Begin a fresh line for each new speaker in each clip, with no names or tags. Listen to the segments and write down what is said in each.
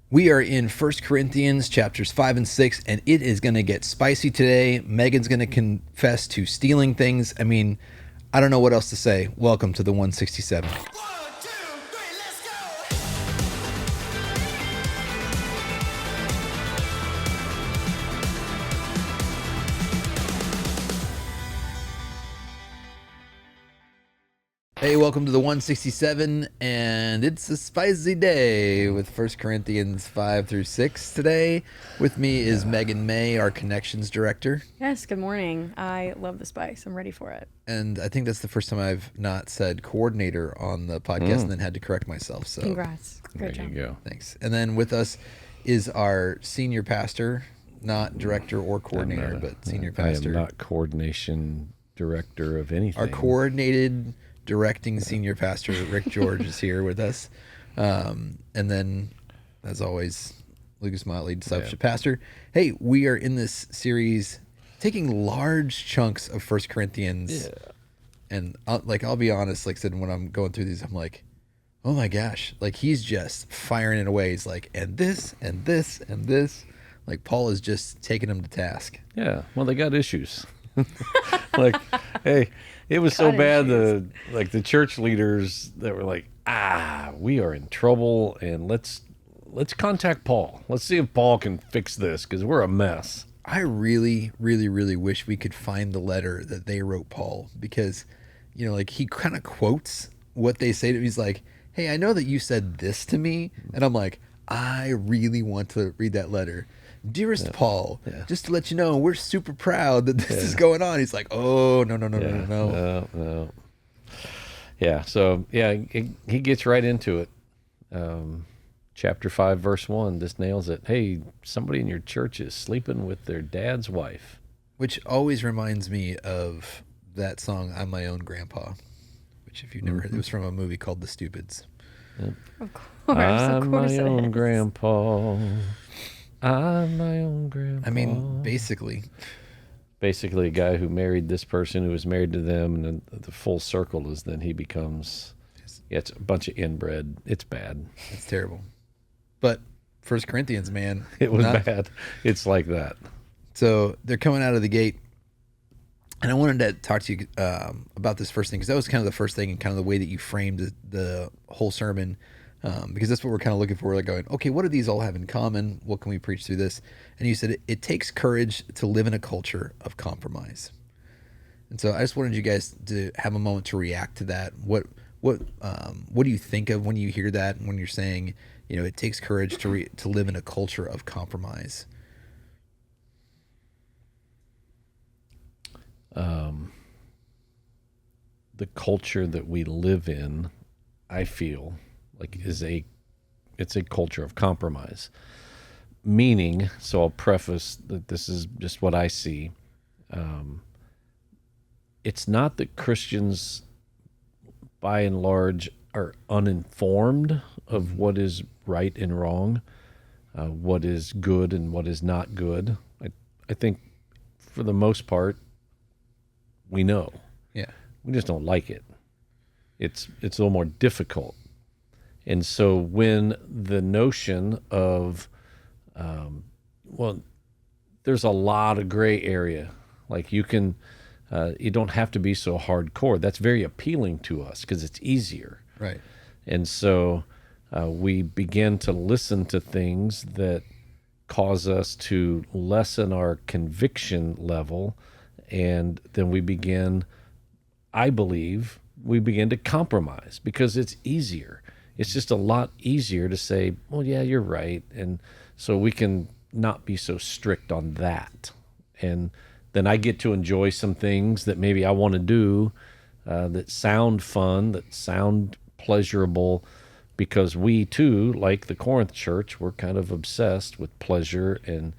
We are in First Corinthians chapters 5 and 6, and it is going to get spicy today. Megan's going to confess to stealing things. I mean, I don't know what else to say. Welcome to the 167.
One, two, three, let's go!
Hey, welcome to the 167, and it's a spicy day with First Corinthians 5 through 6 today. With me is Megan May, our connections director.
Yes, good morning. I love the spice. I'm ready for it.
And I think that's the first time I've not said coordinator on the podcast and then had to correct myself. So
Congrats.
There
Good job.
you go.
thanks. And then with us is our senior pastor, not director or coordinator, but senior pastor.
I am not coordination director of anything.
Our coordinated directing senior pastor, Rick George, is here with us. And then, as always, Lucas Motley, discipleship pastor. Hey, we are in this series taking large chunks of First Corinthians.
Yeah.
And I'll be honest, like I said, when I'm going through these, I'm like, oh my gosh, like he's just firing it away. He's like, and this, and this, and this. Like Paul is just taking him to task.
Yeah. Well, they got issues. Like, hey, it was so
Got
bad.
issues.
The church leaders that were like, we are in trouble, and let's contact Paul. Let's see if Paul can fix this because we're a mess.
I really, really, really wish we could find the letter that they wrote Paul because, like he kind of quotes what they say to him. He's like, hey, I know that you said this to me. And I'm like, I really want to read that letter. Dearest Paul, just to let you know, we're super proud that this is going on. He's like, oh, no.
No. Yeah. So, he gets right into it. Chapter 5, verse 1, this nails it. Hey, somebody in your church is sleeping with their dad's wife.
Which always reminds me of that song, I'm My Own Grandpa, which if you've never heard, it was from a movie called The Stupids.
Of course,
I'm my
it
own
is.
grandpa. I'm my own grandpa.
I mean, basically,
basically a guy who married this person who was married to them, and then the full circle is then he becomes, it's a bunch of inbred. It's bad.
it's terrible. But First Corinthians, man.
It was
not-
bad. It's like that.
So they're coming out of the gate. And I wanted to talk to you about this first thing, because that was kind of the first thing and kind of the way that you framed the whole sermon, because that's what we're kind of looking for. We're like going, okay, what do these all have in common? What can we preach through this? And you said it takes courage to live in a culture of compromise. And so I just wanted you guys to have a moment to react to that. What do you think of when you hear that, and when you're saying, it takes courage to live in a culture of compromise?
The culture that we live in, I feel like it's a culture of compromise. Meaning, so I'll preface that this is just what I see. It's not that Christians, by and large, are uninformed of what is right and wrong, what is good and what is not good. I think for the most part, we know.
Yeah.
We just don't like it. It's a little more difficult. And so when the notion of, there's a lot of gray area. Like you don't have to be so hardcore. That's very appealing to us because it's easier.
Right.
And so we begin to listen to things that cause us to lessen our conviction level. And then I believe we begin to compromise because it's easier. It's just a lot easier to say, well, yeah, you're right. And so we can not be so strict on that. And then I get to enjoy some things that maybe I want to do that sound fun, that sound pleasurable, because we too, like the Corinth church, we're kind of obsessed with pleasure and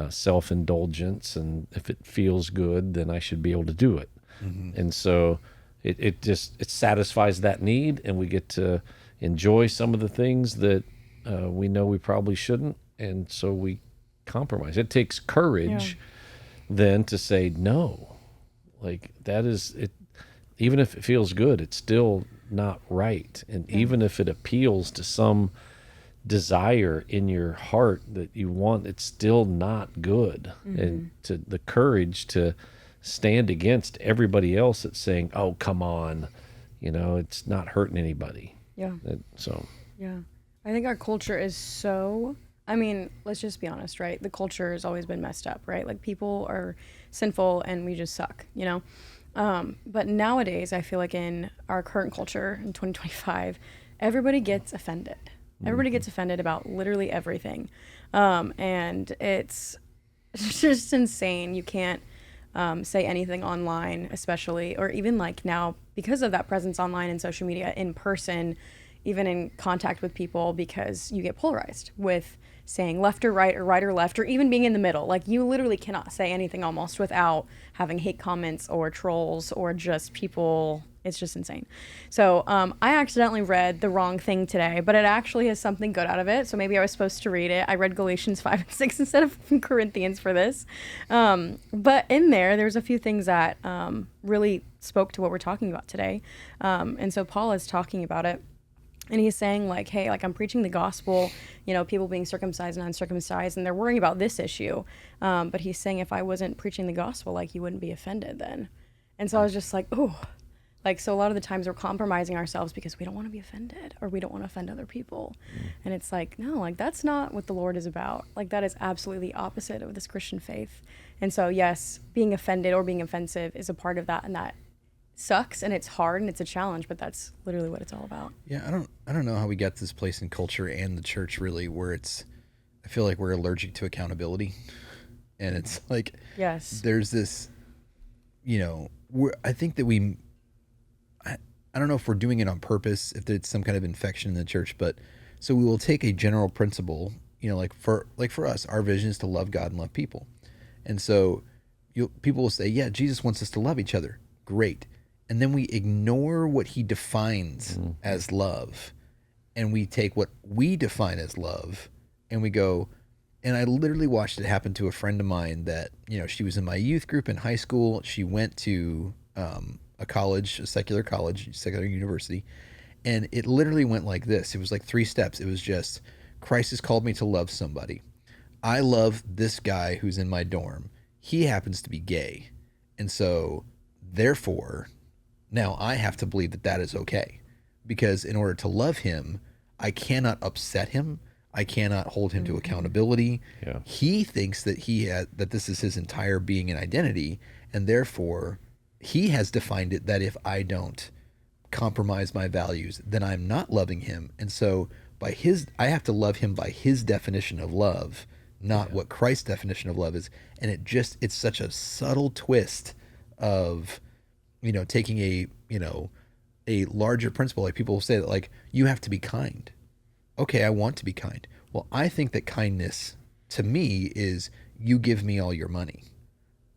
self-indulgence. And if it feels good, then I should be able to do it. Mm-hmm. And so it satisfies that need, and we get to enjoy some of the things that we know we probably shouldn't, and so we compromise. It takes courage then to say no. Like that is it. Even if it feels good, it's still not right. And even if it appeals to some desire in your heart that you want, it's still not good. And to the courage to stand against everybody else that's saying, oh, come on, it's not hurting anybody.
Yeah.
So
Yeah. I think our culture is so, I mean, let's just be honest, right? The culture has always been messed up, right? Like people are sinful and we just suck, But nowadays, I feel like in our current culture in 2025, everybody gets offended. Everybody gets offended about literally everything. And it's just insane. You can't say anything online, especially, or even like now, because of that presence online and social media, in person, even in contact with people, because you get polarized with saying left or right or left, or even being in the middle. Like you literally cannot say anything almost without having hate comments or trolls or just people. It's just insane. So I accidentally read the wrong thing today, but it actually has something good out of it. So maybe I was supposed to read it. I read Galatians 5 and 6 instead of Corinthians for this. But in there's a few things that really spoke to what we're talking about today. And so Paul is talking about it. And he's saying like, hey, like I'm preaching the gospel, people being circumcised and uncircumcised, and they're worrying about this issue. But he's saying if I wasn't preaching the gospel, like you wouldn't be offended then. And so I was just like, oh, like, so a lot of the times we're compromising ourselves because we don't want to be offended or we don't want to offend other people. And it's like, no, like that's not what the Lord is about. Like that is absolutely the opposite of this Christian faith. And so yes, being offended or being offensive is a part of that, and that sucks and it's hard and it's a challenge, but that's literally what it's all about.
Yeah, I don't know how we got to this place in culture and the church really where I feel like we're allergic to accountability. And it's like
Yes.
there's this, I think that I don't know if we're doing it on purpose, if it's some kind of infection in the church, but so we will take a general principle, like for us, our vision is to love God and love people. And so people will say, yeah, Jesus wants us to love each other. Great. And then we ignore what he defines as love. And we take what we define as love and we go, and I literally watched it happen to a friend of mine that, she was in my youth group in high school. She went to a secular university. And it literally went like this. It was like 3 steps. It was just, Christ has called me to love somebody. I love this guy who's in my dorm. He happens to be gay. And so therefore, now I have to believe that that is okay, because in order to love him, I cannot upset him. I cannot hold him to accountability.
Yeah.
He thinks that that this is his entire being and identity, and therefore he has defined it that if I don't compromise my values, then I'm not loving him. And so I have to love him by his definition of love, not what Christ's definition of love is. And it's such a subtle twist of, taking a larger principle. Like people will say that like, you have to be kind. Okay, I want to be kind. Well, I think that kindness to me is you give me all your money.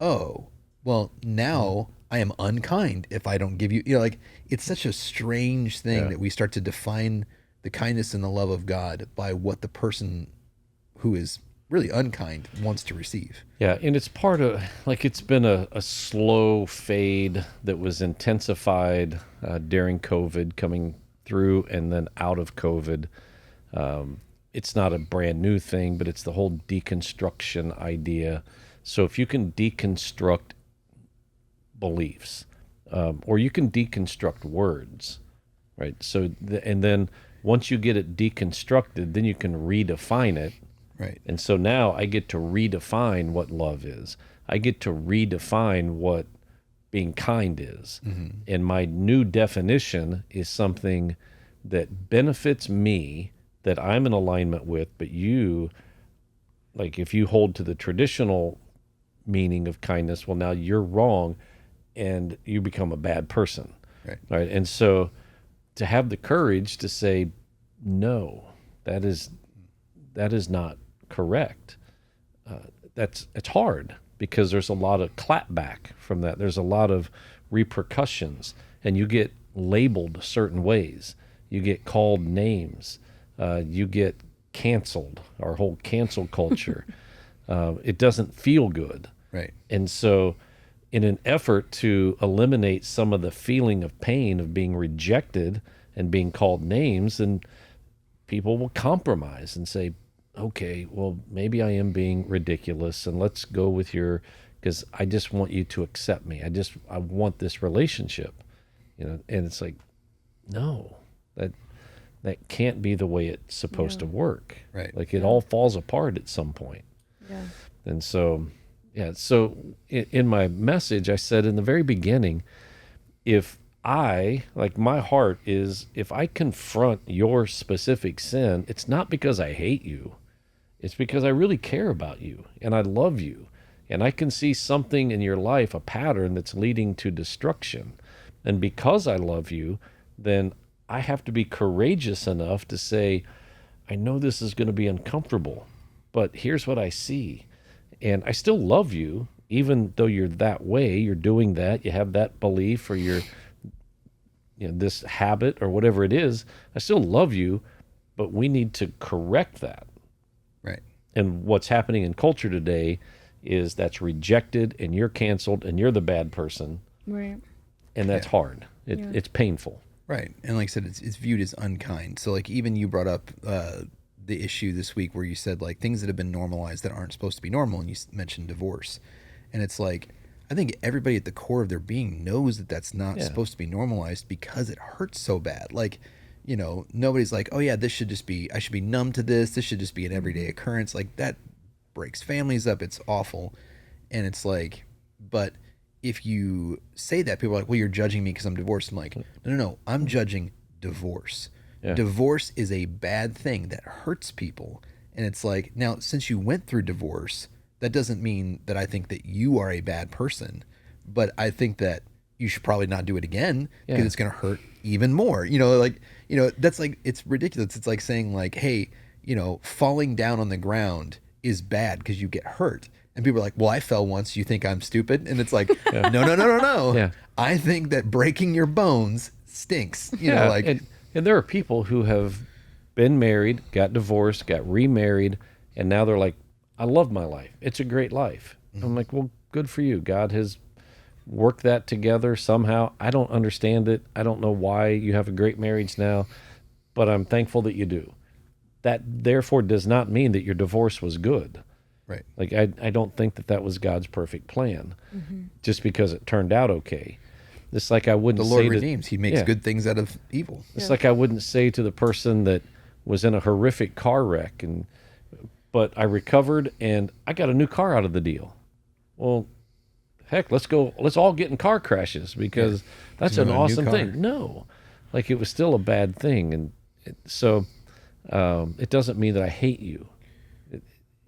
Oh, well, now I am unkind if I don't give you, like it's such a strange thing that we start to define the kindness and the love of God by what the person who is really unkind wants to receive.
Yeah, and it's part of, like, it's been a slow fade that was intensified during COVID, coming through and then out of COVID. It's not a brand new thing, but it's the whole deconstruction idea. So if you can deconstruct beliefs, or you can deconstruct words, right? So, and then once you get it deconstructed, then you can redefine it.
Right.
And so now I get to redefine what love is. I get to redefine what being kind is. Mm-hmm. And my new definition is something that benefits me, that I'm in alignment with, but you, like if you hold to the traditional meaning of kindness, well, now you're wrong and you become a bad person.
Right.
Right. And so to have the courage to say, no, that is not correct. It's hard because there's a lot of clapback from that. There's a lot of repercussions, and you get labeled certain ways. You get called names. You get canceled. Our whole cancel culture. It doesn't feel good.
Right.
And so in an effort to eliminate some of the feeling of pain of being rejected and being called names, and people will compromise and say, okay, well, maybe I am being ridiculous, and let's go with because I just want you to accept me. I want this relationship, and it's like, no, that can't be the way it's supposed to work.
Right.
Like it all falls apart at some point.
Yeah.
And so, so in my message, I said in the very beginning, my heart is, if I confront your specific sin, it's not because I hate you. It's because I really care about you and I love you. And I can see something in your life, a pattern that's leading to destruction. And because I love you, then I have to be courageous enough to say, I know this is going to be uncomfortable, but here's what I see. And I still love you, even though you're that way, you're doing that, you have that belief, or you're, this habit or whatever it is. I still love you, but we need to correct that.
Right.
And what's happening in culture today is that's rejected, and you're canceled, and you're the bad person.
Right.
And that's hard. It's painful.
Right. And like I said, it's viewed as unkind. So like even you brought up the issue this week where you said like things that have been normalized that aren't supposed to be normal, and you mentioned divorce. And it's like, I think everybody at the core of their being knows that that's not supposed to be normalized because it hurts so bad. Like, nobody's like, oh yeah, I should be numb to this. This should just be an everyday occurrence. Like that breaks families up. It's awful. And it's like, but if you say that, people are like, well, you're judging me because I'm divorced. I'm like, no, I'm judging divorce. Yeah. Divorce is a bad thing that hurts people. And it's like, now, since you went through divorce, that doesn't mean that I think that you are a bad person, but I think that you should probably not do it again because it's going to hurt even more. That's like, it's ridiculous. It's like saying like, hey, falling down on the ground is bad because you get hurt. And people are like, well, I fell once. You think I'm stupid? And it's like, no.
Yeah.
I think that breaking your bones stinks.
And there are people who have been married, got divorced, got remarried, and now they're like, I love my life. It's a great life. Mm-hmm. I'm like, well, good for you. God has worked that together somehow. I don't understand it. I don't know why you have a great marriage now, but I'm thankful that you do. That therefore does not mean that your divorce was good.
Right.
Like, I don't think that was God's perfect plan, just because it turned out okay. It's like I wouldn't say...
The Lord redeems. He makes good things out of evil.
It's like I wouldn't say to the person that was in a horrific car wreck, but I recovered and I got a new car out of the deal. Well, heck, let's all get in car crashes because that's an awesome thing. No. Like, it was still a bad thing. And so it doesn't mean that I hate you.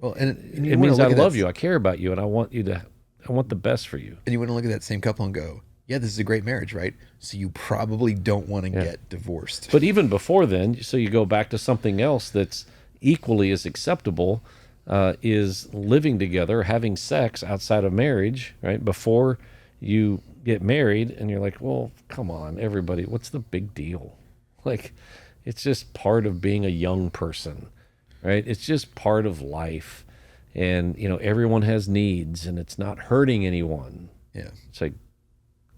Well, and
it means I love you. I care about you, and I want the best for you.
And you want to look at that same couple and go, yeah, this is a great marriage, right? So you probably don't want to get divorced.
But even before then, so you go back to something else that's equally as acceptable, is living together, having sex outside of marriage, right? Before you get married, and you're like, well, come on, everybody, what's the big deal? Like, it's just part of being a young person. Right? It's just part of life. And, everyone has needs, and it's not hurting anyone.
Yeah.
It's like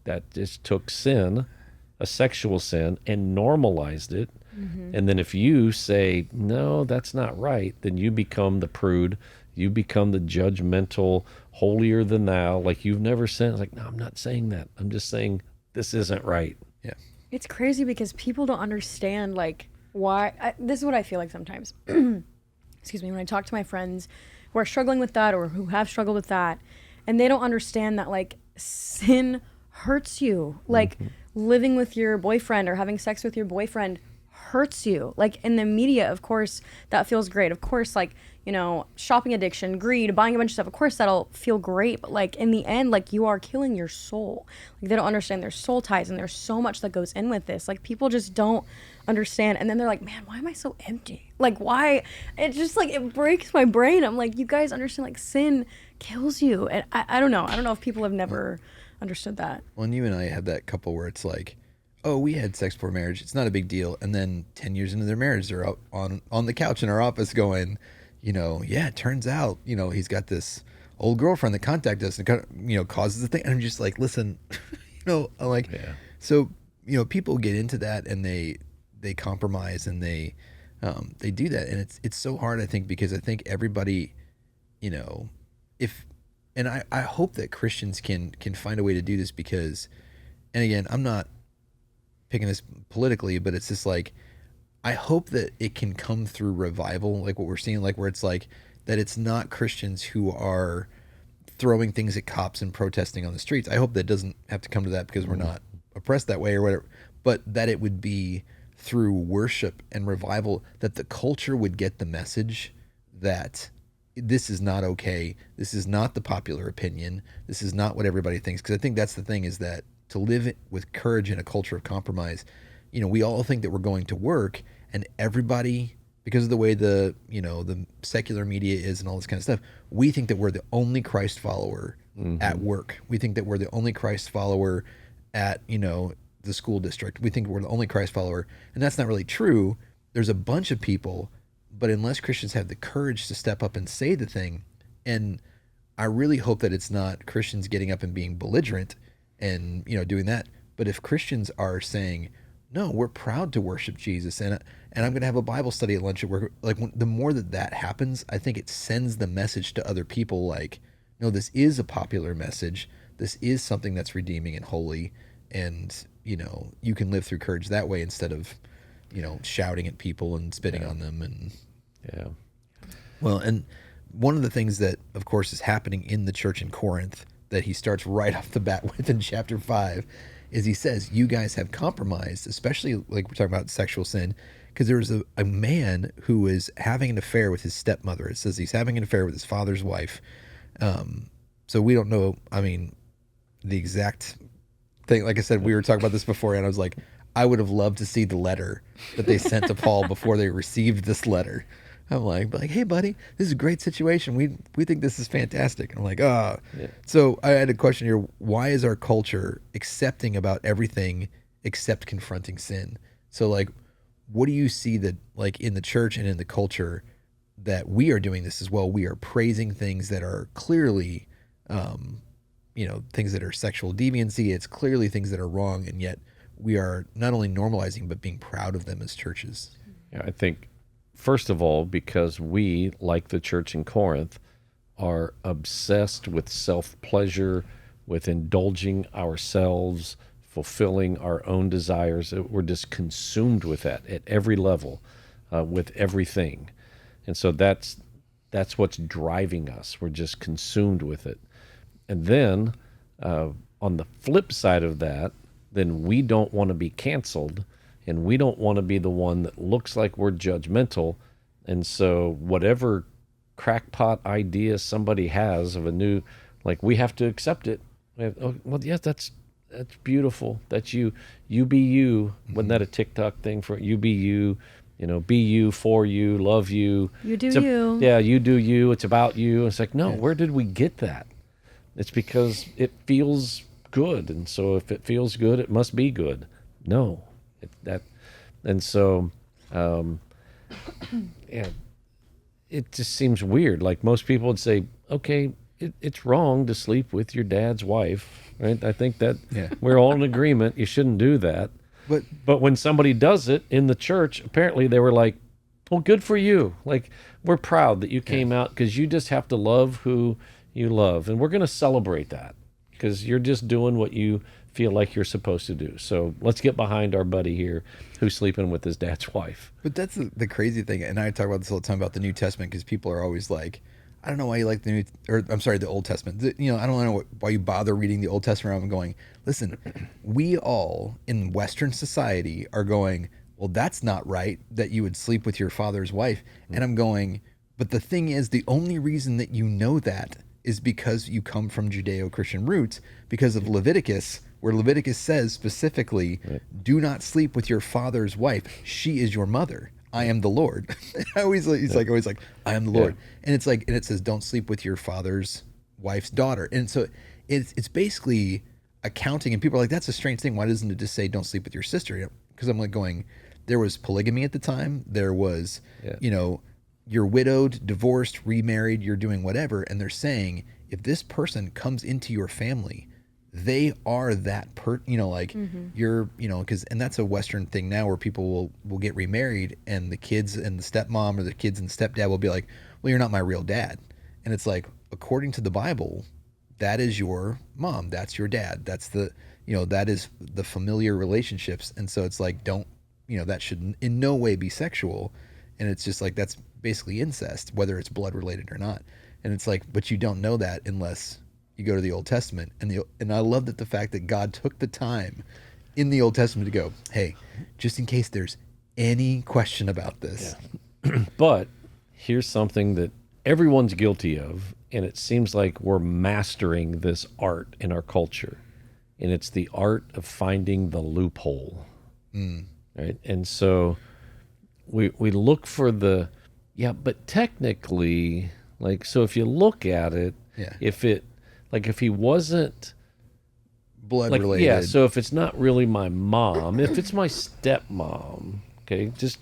that just took sin, a sexual sin, and normalized it. Mm-hmm. And then if you say, no, that's not right, then you become the prude. You become the judgmental, holier than thou. Like, you've never sinned. It's like, no, I'm not saying that. I'm just saying this isn't right.
Yeah.
It's crazy because people don't understand, like, why. This is what I feel like sometimes. Excuse me, when I talk to my friends who are struggling with that or who have struggled with that, and they don't understand that, like, sin hurts you. Like, living with your boyfriend or having sex with your boyfriend hurts you. Like, in the media, of course, that feels great. Of course, like, shopping addiction, greed, buying a bunch of stuff, of course that'll feel great. But, like, in the end, like, you are killing your soul. Like, they don't understand there's soul ties, and there's so much that goes in with this. Like, people just don't understand, and then they're like, man, why am I so empty? Like, why? It's just like, it breaks my brain. I'm like, you guys understand, like, sin kills you. And I don't know if people have never understood that.
Well, and you and I had that couple where it's like, oh, we had sex before marriage, it's not a big deal, and then 10 years into their marriage, they're out on the couch in our office going, yeah, it turns out, he's got this old girlfriend that contacted us and causes the thing. And I'm just like, listen, I'm like, so people get into that and they compromise and they they do that, and it's so hard. I think because I think everybody, you know, if and I hope that Christians can find a way to do this because, and again, I'm not picking this politically, but it's just like I hope that it can come through revival, like what we're seeing, like where it's like that it's not Christians who are throwing things at cops and protesting on the streets. I hope that doesn't have to come to that because we're not oppressed that way or whatever, but that it would be through worship and revival that the culture would get the message that this is not okay. This is not the popular opinion. This is not what everybody thinks. Because I think that's the thing is that to live with courage in a culture of compromise, you know, we all think that we're going to work and everybody, because of the way the, you know, the secular media is and all this kind of stuff, we think that we're the only Christ follower at work. We think that we're the only Christ follower at, you know, the school district. We think we're the only Christ follower. And that's not really true. There's a bunch of people, but unless Christians have the courage to step up and say the thing, and I really hope that it's not Christians getting up and being belligerent and, you know, doing that. But if Christians are saying, no, we're proud to worship Jesus, and I'm going to have a Bible study at lunch at work. Like the more that happens, I think it sends the message to other people. Like, no, this is a popular message. This is something that's redeeming and holy, and you know, you can live through courage that way instead of, you know, shouting at people and spitting on them. And well, and one of the things that, of course, is happening in the church in Corinth that he starts right off the bat with in chapter 5 is he says, you guys have compromised, especially like we're talking about sexual sin, because there was a man who is having an affair with his stepmother. It says he's having an affair with his father's wife. So we don't know, I mean, the exact thing. Like I said, we were talking about this before, and I was like, I would have loved to see the letter that they sent to Paul before they received this letter. I'm like, hey, buddy, this is a great situation. We think this is fantastic. I'm like, ah. Oh. Yeah. So I had a question here. Why is our culture accepting about everything except confronting sin? So, like, what do you see that, like, in the church and in the culture that we are doing this as well? We are praising things that are clearly, you know, things that are sexual deviancy. It's clearly things that are wrong, and yet we are not only normalizing but being proud of them as churches.
Yeah, I think, first of all, because we, like the church in Corinth, are obsessed with self-pleasure, with indulging ourselves, fulfilling our own desires. We're just consumed with that at every level, with everything. And so that's what's driving us. We're just consumed with it. And then on the flip side of that, then we don't want to be canceled, and we don't want to be the one that looks like we're judgmental. And so whatever crackpot idea somebody has of a new, like, we have to accept it. Oh, well, yes, that's beautiful. That's you. You be you. Wasn't that a TikTok thing for you be you? You know, be you, for you, love you.
You do you.
Yeah, you do you. It's about you. It's like, no, where did we get that? It's because it feels good. And so if it feels good, it must be good. No. And so, yeah, it just seems weird. Like most people would say, okay, it's wrong to sleep with your dad's wife, right? I think that we're all in agreement. You shouldn't do that. But when somebody does it in the church, apparently they were like, well, good for you. Like, we're proud that you came out because you just have to love who you love. And we're going to celebrate that because you're just doing what you feel like you're supposed to do. So let's get behind our buddy here who's sleeping with his dad's wife.
But that's the crazy thing. And I talk about this all the time about the New Testament because people are always like, I don't know why you like the Old Testament. You know, I don't know why you bother reading the Old Testament. I'm going, listen, we all in Western society are going, well, that's not right that you would sleep with your father's wife. And I'm going, but the thing is, the only reason that you know that is because you come from Judeo-Christian roots because of Leviticus, where Leviticus says specifically, do not sleep with your father's wife. She is your mother. I am the Lord. Always like, I am the Lord. And it's like, and it says, don't sleep with your father's wife's daughter. And so it's basically accounting. And people are like, that's a strange thing. Why doesn't it just say, don't sleep with your sister? Because I'm like going, there was polygamy at the time. There was, you know, you're widowed, divorced, remarried, you're doing whatever. And they're saying, if this person comes into your family, they are that like you're, because, and that's a Western thing now where people will get remarried and the kids and the stepmom or the kids and the stepdad will be like, well, you're not my real dad. And it's like, according to the Bible, that is your mom. That's your dad. That's that is the familiar relationships. And so it's like, don't, that should in no way be sexual. And it's just like, that's basically incest, whether it's blood related or not. And it's like, but you don't know that unless you go to the Old Testament. And I love that the fact that God took the time in the Old Testament to go, hey, just in case there's any question about this.
Yeah. But here's something that everyone's guilty of, and it seems like we're mastering this art in our culture. And it's the art of finding the loophole. Right? And so we look for but technically, like, so if you look at it, if he wasn't
blood related.
Yeah, so if it's not really my mom, if it's my stepmom, okay, just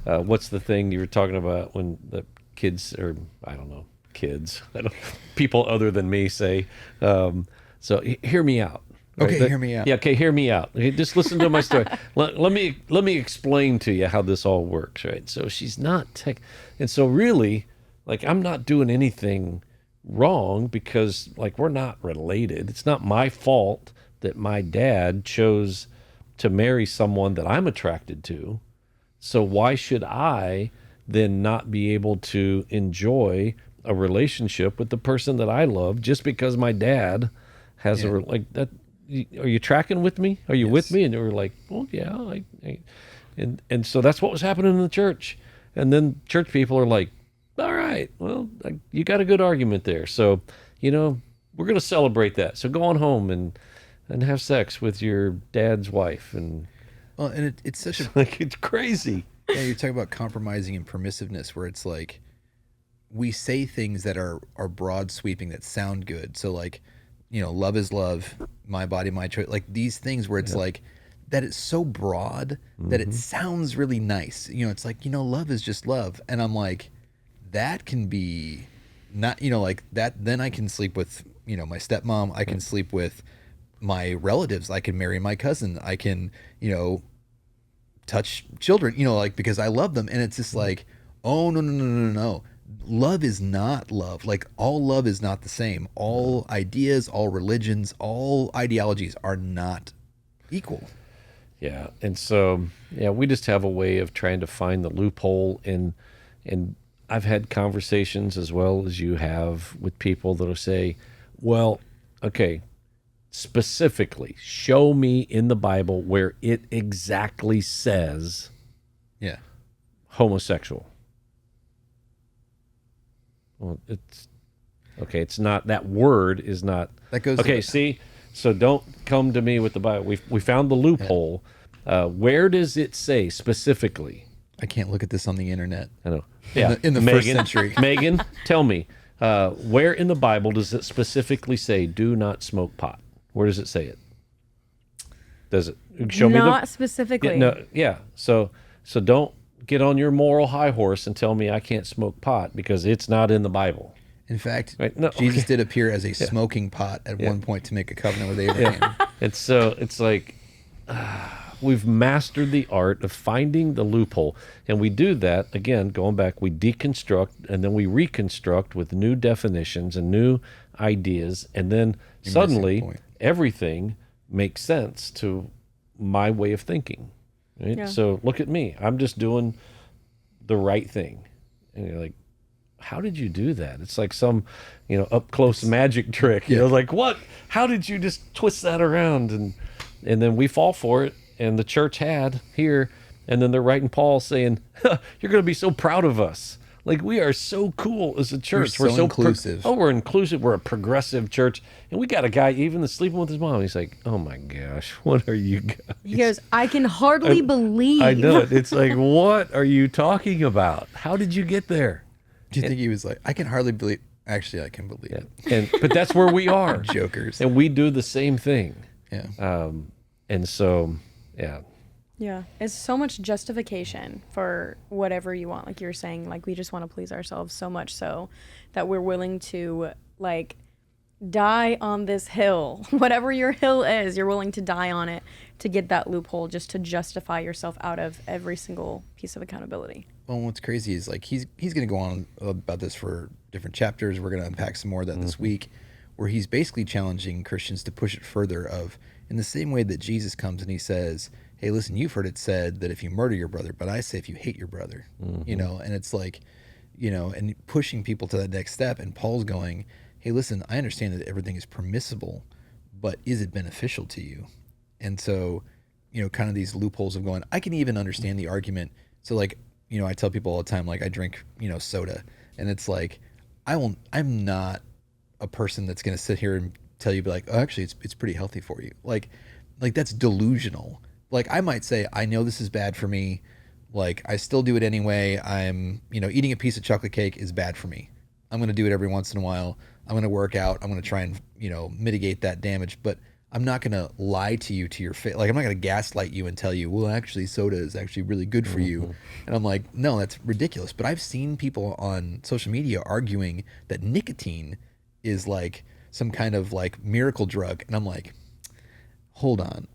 what's the thing you were talking about when the kids, or I don't know, people other than me say, so hear me out. Right?
Okay, hear me out.
Yeah, okay, hear me out. Okay, just listen to my story. let me explain to you how this all works, right? So she's not and so really, like, I'm not doing anything wrong because, like, we're not related. It's not my fault that my dad chose to marry someone that I'm attracted to. So why should I then not be able to enjoy a relationship with the person that I love just because my dad has like that? Are you tracking with me? Are you with me? And they were like, well, yeah. And so that's what was happening in the church. And then church people are like, all right, well, you got a good argument there. So, we're going to celebrate that. So go on home and have sex with your dad's wife. And
well, and it's such a
like, it's crazy.
Yeah, you're talking about compromising and permissiveness, where it's like we say things that are broad sweeping that sound good. So like, love is love, my body, my choice. Like these things where it's like that it's so broad that it sounds really nice. It's like, love is just love. And I'm like, that can be not, like that. Then I can sleep with, my stepmom. I can sleep with my relatives. I can marry my cousin. I can, touch children, like, because I love them. And it's just like, oh, no. Love is not love. Like, all love is not the same. All ideas, all religions, all ideologies are not equal.
Yeah. And so, we just have a way of trying to find the loophole. And I've had conversations, as well as you have, with people that'll say, well, okay, specifically, show me in the Bible where it exactly says homosexual. Well, it's okay. It's not, that word is not.
That goes.
Okay, see? So don't come to me with the Bible. We found the loophole. Where does it say specifically?
I can't look at this on the internet.
I know.
In the first century.
Megan, tell me, where in the Bible does it specifically say do not smoke pot? Where does it say it? Does it show me?
Not specifically.
So don't get on your moral high horse and tell me I can't smoke pot because it's not in the Bible.
In fact,
Right? No,
Jesus did appear as a smoking pot at one point to make a covenant with Abraham.
And so it's like we've mastered the art of finding the loophole. And we do that, again, going back, we deconstruct and then we reconstruct with new definitions and new ideas. And then suddenly everything makes sense to my way of thinking. Right?
Yeah.
So look at me. I'm just doing the right thing. And you're like, how did you do that? It's like some, up close magic trick. Like, what? How did you just twist that around? And then we fall for it. And the church had here. And then they're writing Paul saying, you're going to be so proud of us. Like, we are so cool as a church.
We're so inclusive.
We're inclusive. We're a progressive church. And we got a guy even that's sleeping with his mom. He's like, oh my gosh, what are you guys?
He goes, I can hardly believe.
I know it. It's like, what are you talking about? How did you get there?
Do you think he was like, I can hardly believe? Actually, I can believe it.
But that's where we are.
Jokers.
And we do the same thing.
Yeah.
And so,
Yeah, it's so much justification for whatever you want. Like you were saying, like we just want to please ourselves so much so that we're willing to like die on this hill. Whatever your hill is, you're willing to die on it to get that loophole, just to justify yourself out of every single piece of accountability.
Well, what's crazy is like he's going to go on about this for different chapters. We're going to unpack some more of that this week, where he's basically challenging Christians to push it further. Of in the same way that Jesus comes and he says, "Hey, listen, you've heard it said that if you murder your brother, but I say if you hate your brother," you know, and it's like, you know, and pushing people to that next step. And Paul's going, "Hey, listen, I understand that everything is permissible, but is it beneficial to you?" And so, you know, kind of these loopholes of going, I can even understand the argument. So like, you know, I tell people all the time, like I drink, you know, soda, and it's like, I'm not a person that's going to sit here and tell you, be like, oh, actually it's pretty healthy for you. Like that's delusional. Like I might say, I know this is bad for me. Like I still do it anyway. I'm, you know, eating a piece of chocolate cake is bad for me. I'm going to do it every once in a while. I'm going to work out. I'm going to try and, you know, mitigate that damage, but I'm not going to lie to you to your face. Like I'm not going to gaslight you and tell you, well, actually soda is actually really good for you. And I'm like, no, that's ridiculous. But I've seen people on social media arguing that nicotine is like some kind of like miracle drug. And I'm like, hold on.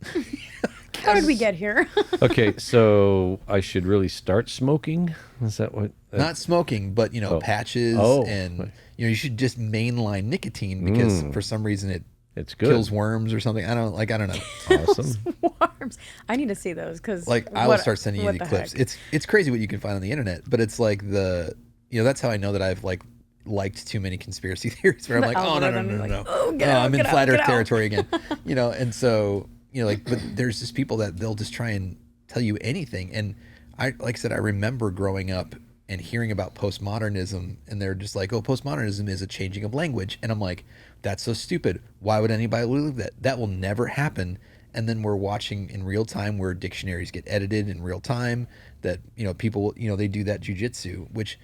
How did we get here?
Okay, so I should really start smoking? Is that what?
Not smoking, but, you know, patches and, you know, you should just mainline nicotine because for some reason
it's good.
Kills worms or something. I don't know.
Awesome.
Worms. I need to see those because
Like I will start sending you the clips.
Heck?
It's crazy what you can find on the internet, but it's like you know, that's how I know that I've like liked too many conspiracy theories where I'm like, oh no.
Oh,
I'm in flat earth territory again. You know, and so, you know, like, but there's just people that they'll just try and tell you anything. And like I said, I remember growing up and hearing about postmodernism, and they're just like, oh, postmodernism is a changing of language. And I'm like, that's so stupid. Why would anybody believe that? That will never happen. And then we're watching in real time where dictionaries get edited in real time, that, you know, people, you know, they do that jujitsu, which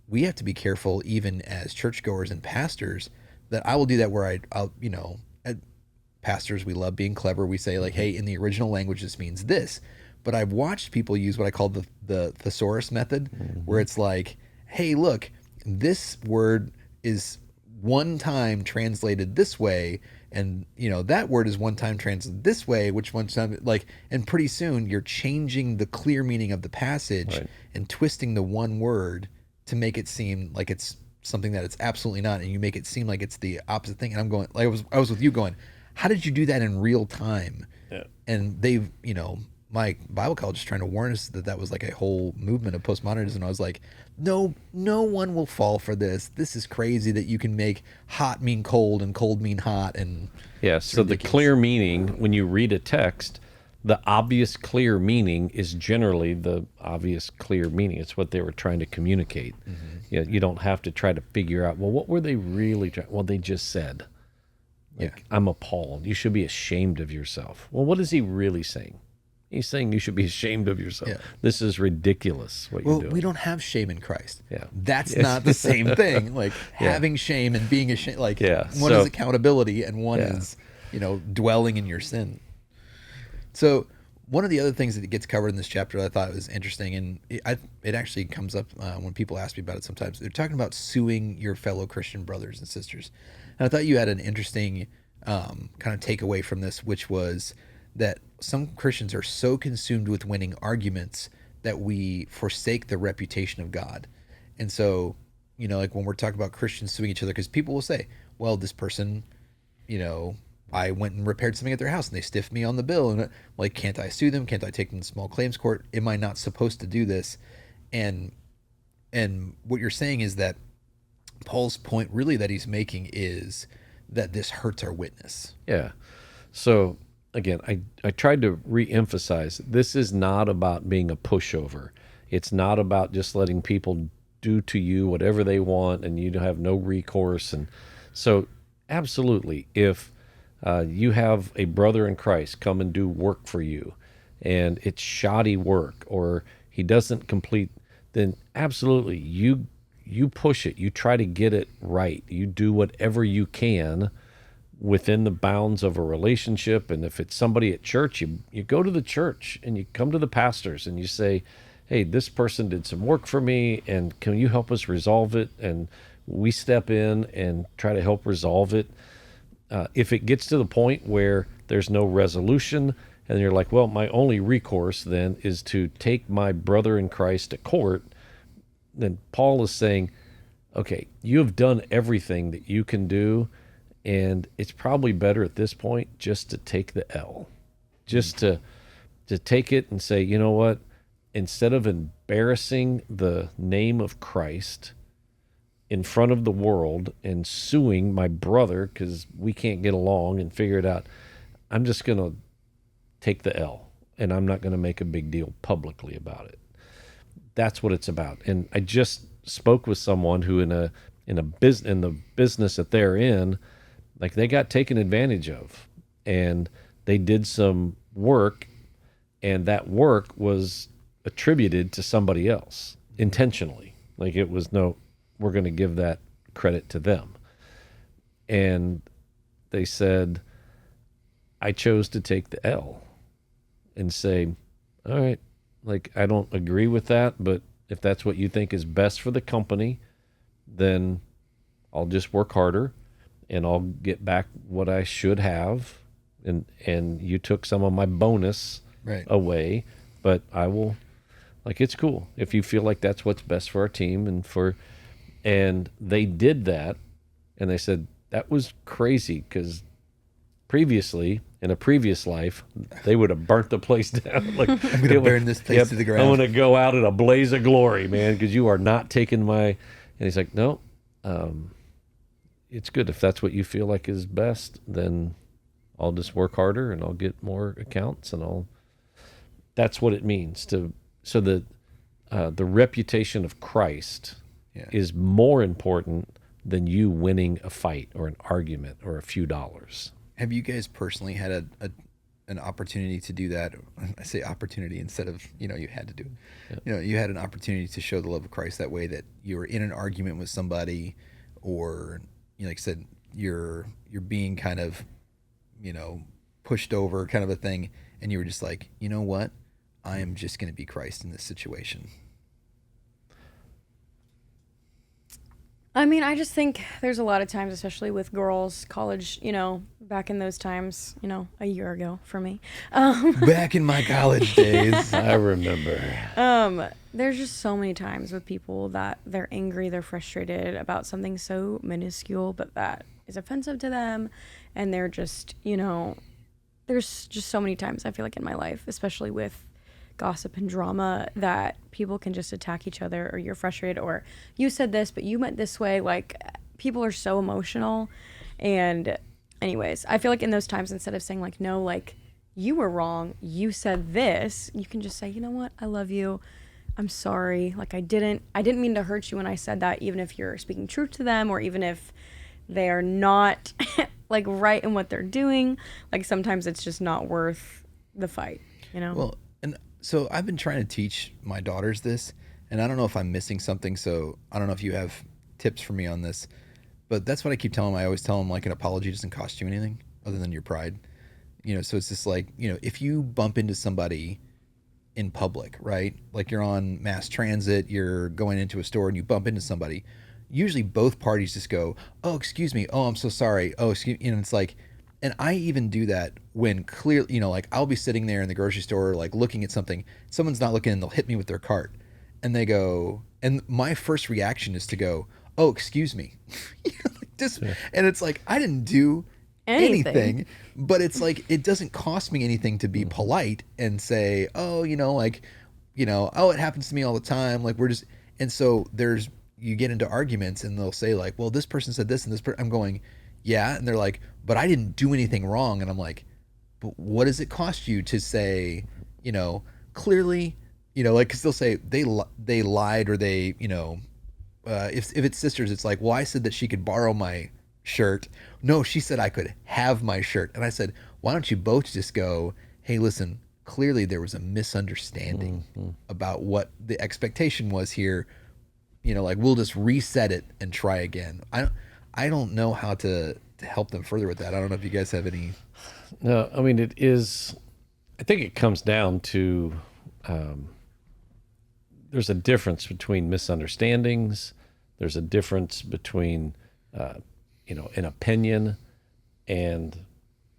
we have to be careful even as churchgoers and pastors, that I will do that where I'll, you know, pastors, we love being clever. We say like, hey, in the original language, this means this. But I've watched people use what I call the thesaurus method, where it's like, hey, look, this word is one time translated this way, and, you know, that word is one time translated this way, which one time, like, and pretty soon you're changing the clear meaning of the passage and twisting the one word to make it seem like it's something that it's absolutely not, and you make it seem like it's the opposite thing. And I'm going, like I was with you going, how did you do that in real time? Yeah. And they've, you know, my Bible college is trying to warn us that was like a whole movement of postmodernism. I was like, no one will fall for this. This is crazy that you can make hot mean cold and cold mean hot. And
yeah, so ridiculous. The clear meaning, when you read a text, the obvious clear meaning is generally the obvious clear meaning. It's what they were trying to communicate. You know, you don't have to try to figure out, well, what were they really trying? Well, they just said, like, I'm appalled. You should be ashamed of yourself. Well, what is he really saying? He's saying you should be ashamed of yourself. Yeah. This is ridiculous what you're doing.
Well, we don't have shame in Christ.
Yeah.
That's not the same thing. Like having shame and being ashamed. Like one is accountability and one is, you know, dwelling in your sin. So one of the other things that gets covered in this chapter that I thought was interesting, and it actually comes up when people ask me about it sometimes. They're talking about suing your fellow Christian brothers and sisters. And I thought you had an interesting kind of takeaway from this, which was that some Christians are so consumed with winning arguments that we forsake the reputation of God. And so, you know, like when we're talking about Christians suing each other, because people will say, well, this person, you know, I went and repaired something at their house and they stiffed me on the bill. And like, can't I sue them? Can't I take them to small claims court? Am I not supposed to do this? And what you're saying is that Paul's point really that he's making is that this hurts our witness.
Yeah. So again, I tried to re-emphasize, this is not about being a pushover. It's not about just letting people do to you whatever they want and you have no recourse. And so absolutely, if you have a brother in Christ come and do work for you and it's shoddy work or he doesn't complete, then absolutely you push it. You try to get it right. You do whatever you can within the bounds of a relationship. And if it's somebody at church, you go to the church and you come to the pastors and you say, hey, this person did some work for me and can you help us resolve it? And we step in and try to help resolve it. if it gets to the point where there's no resolution and you're like, well, my only recourse then is to take my brother in Christ to court, then Paul is saying, okay, you have done everything that you can do, and it's probably better at this point just to take the L, just to take it and say, you know what, instead of embarrassing the name of Christ in front of the world and suing my brother because we can't get along and figure it out, I'm just going to take the L, and I'm not going to make a big deal publicly about it. That's what it's about. And I just spoke with someone who in the business that they're in, like, they got taken advantage of, and they did some work, and that work was attributed to somebody else intentionally. Like, it was we're going to give that credit to them. And they said, I chose to take the L and say, all right, like, I don't agree with that, but if that's what you think is best for the company, then I'll just work harder and I'll get back what I should have. And you took some of my bonus away, but I will, like, it's cool if you feel like that's what's best for our team and they did that. And they said that was crazy because previously, in a previous life, they would have burnt the place down. Like,
I'm going to burn this place to the ground.
I'm going to go out in a blaze of glory, man, because you are not taking my... And he's like, no, it's good. If that's what you feel like is best, then I'll just work harder and I'll get more accounts and That's what it means to... So the reputation of Christ is more important than you winning a fight or an argument or a few dollars.
Have you guys personally had an opportunity to do that? I say opportunity instead of, you had to do it. Yeah. You had an opportunity to show the love of Christ that way, that you were in an argument with somebody, or, like I said, you're being kind of, pushed over kind of a thing, and you were just like, you know what? I am just going to be Christ in this situation.
I mean, I just think there's a lot of times, especially with girls, college, back in those times, a year ago for me.
Back in my college days.
I remember.
There's just so many times with people that they're angry, they're frustrated about something so minuscule, but that is offensive to them. And they're just, there's just so many times I feel like in my life, especially with gossip and drama, that people can just attack each other, or you're frustrated, or you said this but you meant this way. Like, people are so emotional. And anyways, I feel like in those times, instead of saying like, no, like, you were wrong, you said this, you can just say, you know what, I love you, I'm sorry, like, I didn't mean to hurt you when I said that, even if you're speaking truth to them, or even if they are not like right in what they're doing. Like, sometimes it's just not worth the fight,
Well, so I've been trying to teach my daughters this, and I don't know if I'm missing something, so I don't know if you have tips for me on this, but that's what I keep telling them. I always tell them, like, an apology doesn't cost you anything other than your pride. So it's just like, if you bump into somebody in public, right? Like, you're on mass transit, you're going into a store and you bump into somebody, usually both parties just go, oh, excuse me. Oh, I'm so sorry. Oh, excuse me. It's like, and I even do that when clearly, like, I'll be sitting there in the grocery store, like, looking at something, someone's not looking, and they'll hit me with their cart, and they go, and my first reaction is to go, oh, excuse me. And it's like, I didn't do anything, but it's like, it doesn't cost me anything to be polite and say, oh, oh, it happens to me all the time. Like, we're just, and so you get into arguments, and they'll say like, well, this person said this and this I'm going, yeah. And they're like, but I didn't do anything wrong. And I'm like, but what does it cost you to say, clearly, like, because they'll say they lied, or they, if it's sisters, it's like, well, I said that she could borrow my shirt. No, she said I could have my shirt. And I said, why don't you both just go, hey, listen, clearly there was a misunderstanding about what the expectation was here. Like, we'll just reset it and try again. I don't know how to help them further with that. I don't know if you guys have any.
No, I mean, I think it comes down to, there's a difference between misunderstandings. There's a difference between, an opinion and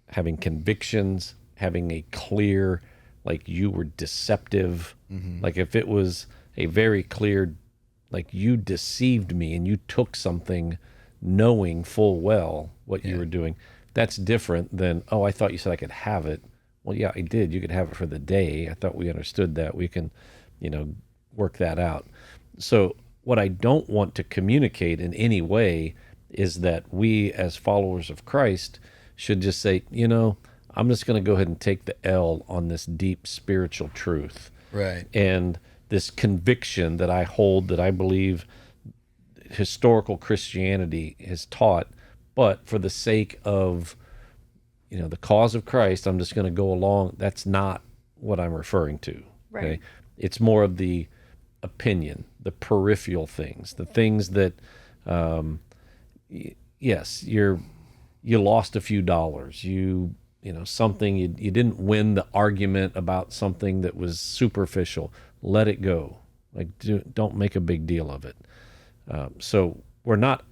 having convictions, having a clear, like you were deceptive. Like if it was a very clear, like you deceived me and you took something knowing full well what you were doing, that's different than, oh, I thought you said I could have it. Well, yeah, I did. You could have it for the day. I thought we understood that. We can, work that out. So what I don't want to communicate in any way is that we as followers of Christ should just say, I'm just going to go ahead and take the L on this deep spiritual truth.
Right.
And this conviction that I hold, that I believe historical Christianity has taught, but for the sake of, the cause of Christ, I'm just going to go along. That's not what I'm referring to.
Right.
Okay? It's more of the opinion, the peripheral things, the things that, yes, you lost a few dollars. Something, you didn't win the argument about something that was superficial. Let it go. Like, don't make a big deal of it. So we're not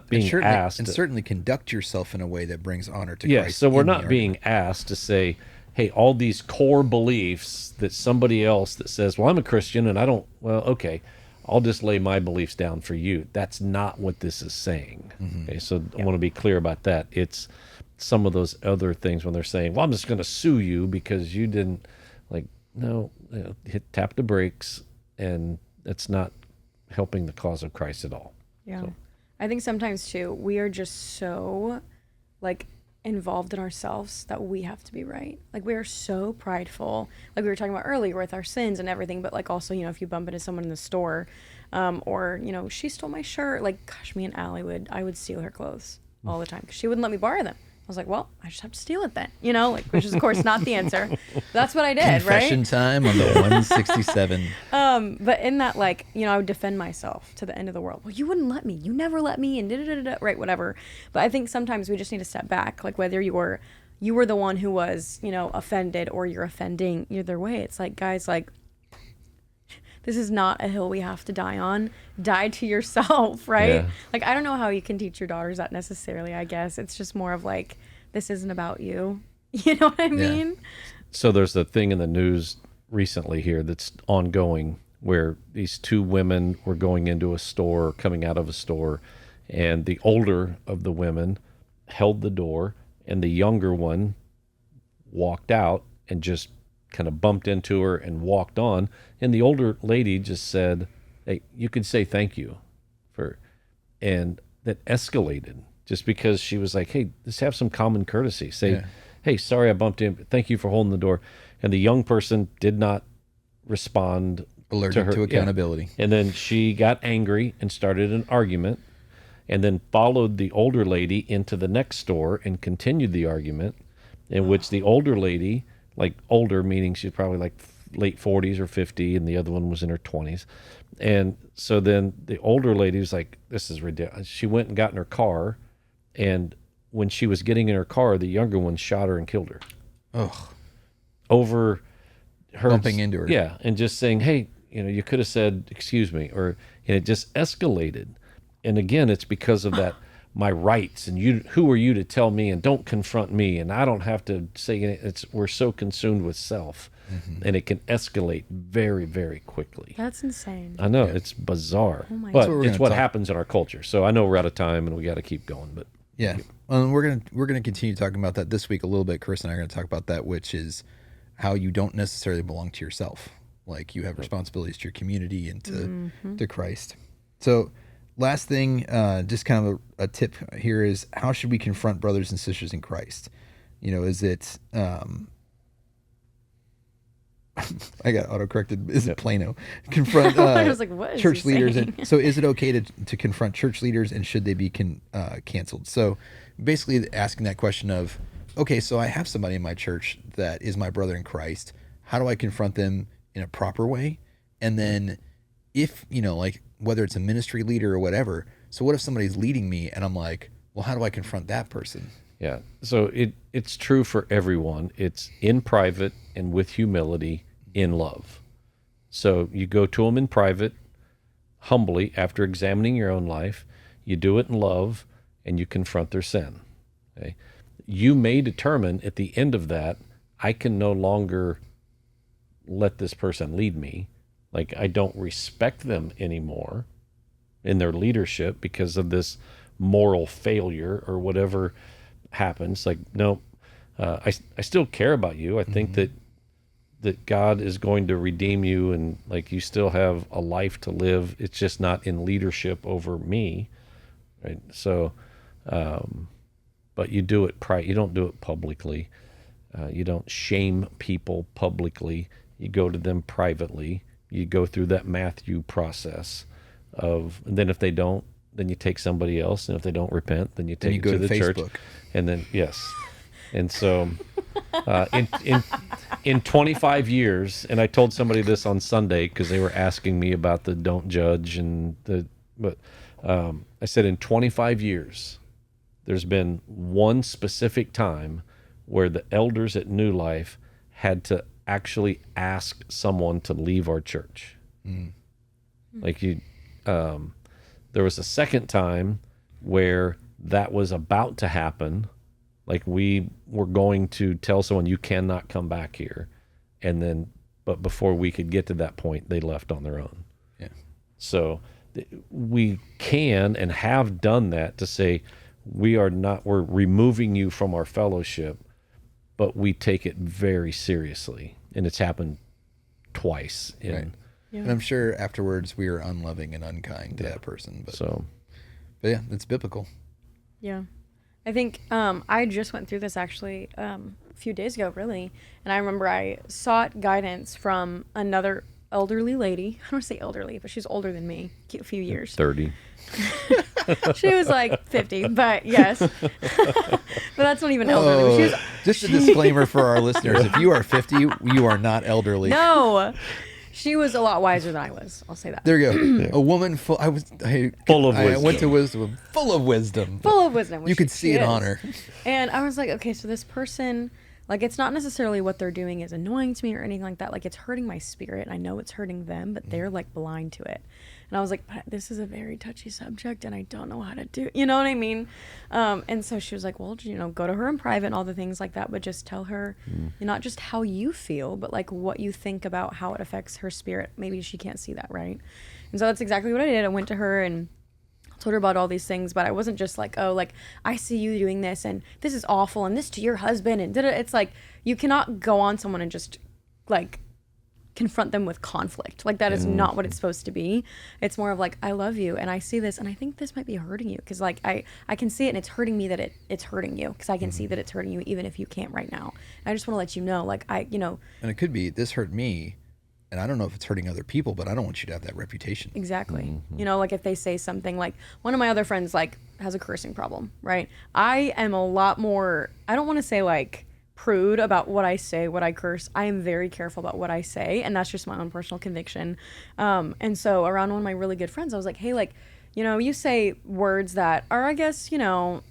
being asked,
and certainly conduct yourself in a way that brings honor to
yes.
Christ.
So we're
in the
not being asked to say, hey, all these core beliefs that somebody else that says, well, I'm a Christian and I don't, well, okay, I'll just lay my beliefs down for you. That's not what this is saying. Okay, so I want to be clear about that. It's some of those other things when they're saying, well, I'm just going to sue you because you didn't, like, no, tap the brakes, and that's not helping the cause of Christ at all.
Yeah.
So.
I think sometimes too, we are just so involved in ourselves that we have to be right. Like, we are so prideful. Like we were talking about earlier with our sins and everything, but also, if you bump into someone in the store, or, she stole my shirt, gosh, me and Allie I would steal her clothes all the time because she wouldn't let me borrow them. I was like, well, I just have to steal it then, which is of course not the answer. That's what I did,
Confession
right?
time on the 167.
But in that, I would defend myself to the end of the world. Well, you wouldn't let me. You never let me, and da-da-da-da-da, right, whatever. But I think sometimes we just need to step back, whether you were the one who was, offended or you're offending, either way. It's guys, this is not a hill we have to die on. Die to yourself, right?
Yeah.
I don't know how you can teach your daughters that necessarily, I guess. It's just more of this isn't about you. You know what I mean?
So there's a thing in the news recently here that's ongoing where these two women were going into a store, coming out of a store, and the older of the women held the door, and the younger one walked out and just kind of bumped into her and walked on. And the older lady just said, hey, you could say thank you for, and that escalated just because she was like, hey, let's have some common courtesy. Say, hey, sorry I bumped in. Thank you for holding the door. And the young person did not respond.
Allergic to accountability.
Yeah. And then she got angry and started an argument, and then followed the older lady into the next store and continued the argument, in which the older lady, older meaning she's probably late 40s or 50, and the other one was in her 20s. And so then the older lady was like, this is ridiculous. She went and got in her car, and when she was getting in her car, the younger one shot her and killed her.
Ugh.
Over her
Bumping into her.
Yeah, and just saying, hey, you could have said, excuse me, and it just escalated. And again, it's because of that, my rights, and who are you to tell me, and don't confront me, and I don't have to say anything. We're so consumed with self, and it can escalate very, very quickly.
That's insane.
I know, it's bizarre,
my
but
God.
it's what happens in our culture. So I know we're out of time, and we got to keep going, but
yeah. We're gonna continue talking about that this week a little bit. Chris and I are gonna talk about that, which is how you don't necessarily belong to yourself. You have responsibilities to your community and to Christ. So last thing, just kind of a tip here is, how should we confront brothers and sisters in Christ? Is it, I got auto-corrected. Is it Plano? Confront
I was like, what is
church
he
leaders.
saying?
So is it okay to confront church leaders, and should they be canceled? So basically asking that question of, okay, so I have somebody in my church that is my brother in Christ. How do I confront them in a proper way? And then if, whether it's a ministry leader or whatever, so what if somebody's leading me and I'm like, well, how do I confront that person?
yeah. So it's true for everyone. It's in private and with humility, in love. So you go to them in private, humbly, after examining your own life. You do it in love, and you confront their sin. Okay. you may determine at the end of that, I can no longer let this person lead me. Like, I don't respect them anymore in their leadership because of this moral failure or whatever happens. Like, no, I still care about you. I think that God is going to redeem you, and like, you still have a life to live. It's just not in leadership over me, right? So, but you do it you don't do it publicly. You don't shame people publicly. You go to them privately. You go through that Matthew process and then if they don't, then you take somebody else, and if they don't repent, then you take it to the church, and then yes, and so in 25 years, and I told somebody this on Sunday because they were asking me about the don't judge but I said in 25 years, there's been one specific time where the elders at New Life had to actually ask someone to leave our church. Like there was a second time where that was about to happen. Like, we were going to tell someone, you cannot come back here. And then, but before we could get to that point, they left on their own.
Yeah.
So we can and have done that to say, we're removing you from our fellowship, but we take it very seriously. And it's happened twice.
Right. Yeah. And I'm sure afterwards we are unloving and unkind to that person. But yeah, it's biblical.
Yeah. I think I just went through this actually a few days ago, really. And I remember I sought guidance from another elderly lady. I don't want to say elderly, but she's older than me, a few years.
30.
She was like 50, but yes. But that's not even elderly.
Just a disclaimer for our listeners. If you are 50, you are not elderly.
No. She was a lot wiser than I was. I'll say that.
There you go. A woman full of wisdom. I went to wisdom. Full of wisdom.
Full of wisdom.
You could see it on her.
And I was like, okay, so this person, like, it's not necessarily what they're doing is annoying to me or anything like that. Like, it's hurting my spirit. I know it's hurting them, but they're like blind to it. And I was like, but this is a very touchy subject and I don't know how to do, you know what I mean? And so she was like, well, go to her in private and all the things like that, but just tell her not just how you feel, but like what you think about how it affects her spirit. Maybe she can't see that, right? And so that's exactly what I did. I went to her and told her about all these things, but I wasn't just like, oh, like, I see you doing this and this is awful and this to your husband and it's like, you cannot go on someone and just like confront them with conflict. Like, that is not what it's supposed to be. It's more of like, I love you and I see this and I think this might be hurting you because like I can see it and it's hurting me that it's hurting you because I can see that it's hurting you even if you can't right now. I just want to let you know, like, and
it could be, this hurt me and I don't know if it's hurting other people, but I don't want you to have that reputation.
Exactly. Like if they say something, like one of my other friends like has a cursing problem, right? I am a lot more, I don't want to say like prude about what I say, what I curse. I am very careful about what I say, and that's just my own personal conviction. And so around one of my really good friends, I was like, hey, like, you say words that are, I guess, I don't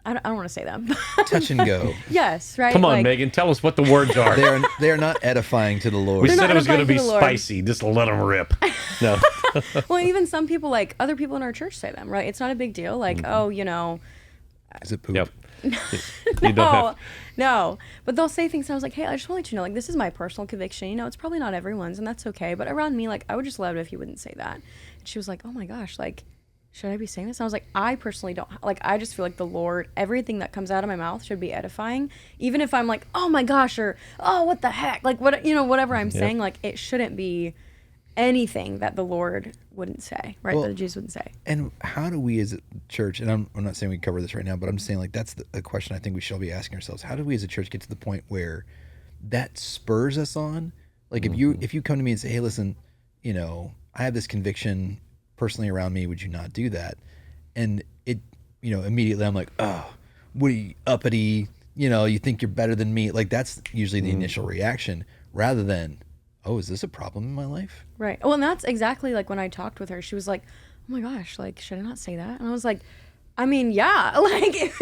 want to say them.
Touch and go.
Yes, right?
Come on, Megan, tell us what the words are.
They are not edifying to the Lord.
We
They're
said
not
it was going to be
edifying to the Lord.
spicy. Just let them rip. No.
Well, even some people, like other people in our church say them, right? It's not a big deal. Like, oh,
Is it poop?
Yep. You don't have.
No, but they'll say things and I was like, hey, I just want to let you know, like, this is my personal conviction, it's probably not everyone's and that's okay, but around me, like, I would just love it if you wouldn't say that. And she was like, oh my gosh, like, should I be saying this? And I was like, I personally don't, like, I just feel like the Lord, everything that comes out of my mouth should be edifying, even if I'm like, oh my gosh, or oh, what the heck, like, what, whatever I'm saying, like, it shouldn't be anything that the Lord wouldn't say, right? Well, that Jesus wouldn't say.
And how do we as a church, and I'm not saying we cover this right now, but I'm just saying, like, that's a question I think we should all be asking ourselves. How do we as a church get to the point where that spurs us on? Like, if you come to me and say, hey, listen, I have this conviction personally around me, would you not do that? And it, immediately I'm like, oh, what are you, uppity? You think you're better than me. Like, that's usually the initial reaction, rather than, oh, is this a problem in my life?
Right. Well, and that's exactly like when I talked with her, she was like, oh my gosh, like, should I not say that? And I was like, I mean, yeah, like,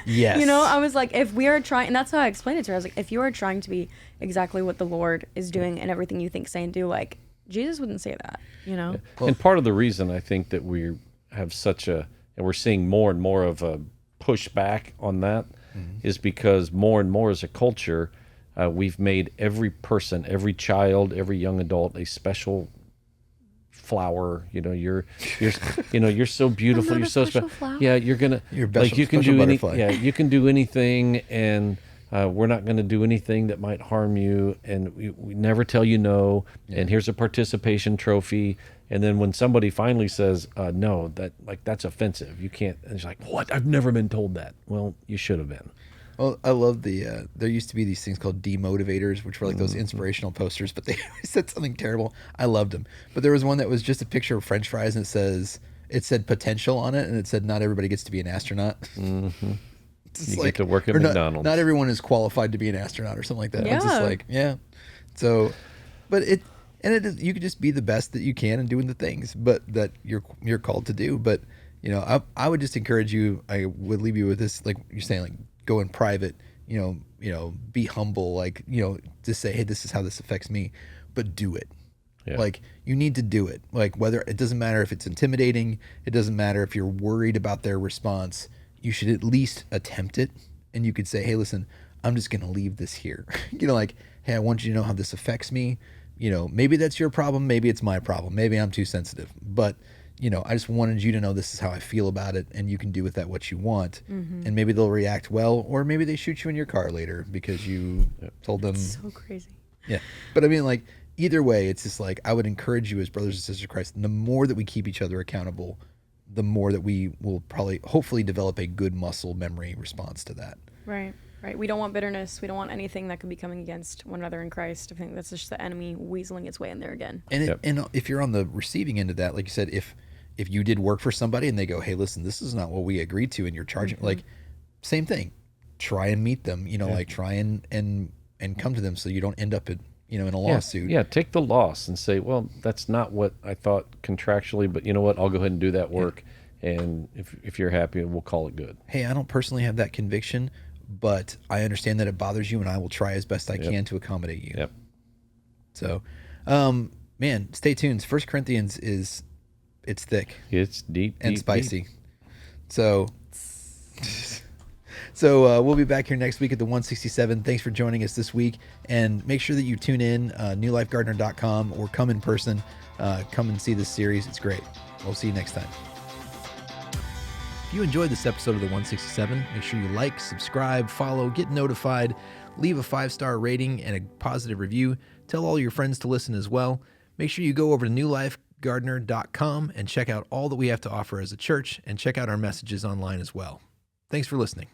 yes.
I was like, if we are trying, and that's how I explained it to her. I was like, if you are trying to be exactly what the Lord is doing and everything you think, say, and do, like, Jesus wouldn't say that,
Yeah. And part of the reason I think that we have and we're seeing more and more of a pushback on that is because more and more as a culture, we've made every person, every child, every young adult a special flower. You're you're so beautiful.
not
You're
a
so
special
special.
flower.
Yeah, you're gonna
You're a special-
you can
special
do
butterfly.
Yeah, you can do anything, and we're not going to do anything that might harm you, and we never tell you no. And here's a participation trophy. And then when somebody finally says no, that's offensive. You can't. And it's like, what? I've never been told that. Well, you should have been.
Well, I love there used to be these things called demotivators, which were like those inspirational posters, but they always said something terrible. I loved them. But there was one that was just a picture of French fries, and it said potential on it, and it said not everybody gets to be an astronaut.
You get to work at
or
McDonald's.
Not everyone is qualified to be an astronaut or something like that. It's just
Yeah.
like, yeah. So, but you can just be the best that you can and doing the things, but that you're called to do. But I would just encourage you. I would leave you with this, like you're saying, like go in private. Be humble. Like just say, hey, this is how this affects me, but do it.
Yeah.
Like you need to do it. Like whether it doesn't matter if it's intimidating, it doesn't matter if you're worried about their response. You should at least attempt it, and you could say, hey, listen, I'm just going to leave this here. Like, hey, I want you to know how this affects me. Maybe that's your problem. Maybe it's my problem. Maybe I'm too sensitive. But, I just wanted you to know this is how I feel about it, and you can do with that what you want. And maybe they'll react well, or maybe they shoot you in your car later because you told them.
So crazy.
Yeah. But I mean, like, either way, it's just like I would encourage you as brothers and sisters of Christ, the more that we keep each other accountable, the more that we will hopefully develop a good muscle memory response to that.
Right. We don't want bitterness. We don't want anything that could be coming against one another in Christ. I think that's just the enemy weaseling its way in there again.
And and if you're on the receiving end of that, like you said, if you did work for somebody and they go, hey, listen, this is not what we agreed to, and you're charging, like, same thing. Try and meet them. Like try and come to them so you don't end up in a lawsuit.
Yeah, take the loss and say, well, that's not what I thought contractually, but you know what? I'll go ahead and do that work. And if you're happy, we'll call it good.
Hey, I don't personally have that conviction, but I understand that it bothers you, and I will try as best I can to accommodate you.
Yep.
So, man, stay tuned. 1 Corinthians it's thick.
It's deep
And
deep,
spicy.
deep.
So we'll be back here next week at the 167. Thanks for joining us this week, and make sure that you tune in, newlifegardener.com, or come in person. Come and see this series. It's great. We'll see you next time. If you enjoyed this episode of the 167, make sure you like, subscribe, follow, get notified, leave a 5-star rating and a positive review. Tell all your friends to listen as well. Make sure you go over to newlifegardener.com and check out all that we have to offer as a church, and check out our messages online as well. Thanks for listening.